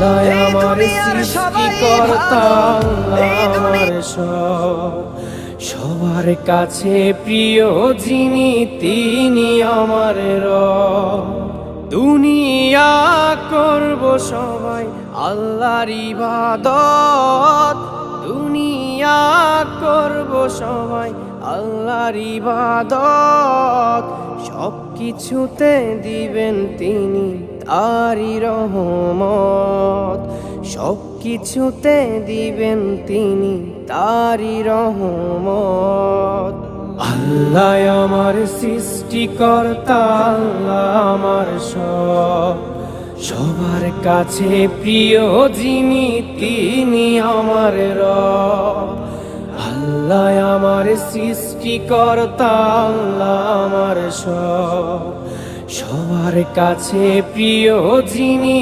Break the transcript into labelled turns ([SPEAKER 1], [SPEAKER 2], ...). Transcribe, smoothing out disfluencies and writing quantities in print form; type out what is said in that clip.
[SPEAKER 1] আল্লাহ আমার সৃষ্টিকর্তা, আল্লাহ আমার সব, সবার কাছে প্রিয় যিনি তিনি আমার রব। দুনিয়া করব সবাই আল্লাহর ইবাদত, দুনিয়া করব সবাই আল্লাহর ইবাদত, সব কিছুতে দিবেন তিনি তারই রহমত, সব কিছুতে দিবেন তিনি তারই রহমত। আল্লাহ আমার সৃষ্টিকর্তা, আল্লাহ আমার সব, সবার কাছে প্রিয় যিনি তিনি আমার রব। আল্লাহ আমার সৃষ্টিকর্তা, আল্লাহ আমার সব, সবার কাছে প্রিয় যিনি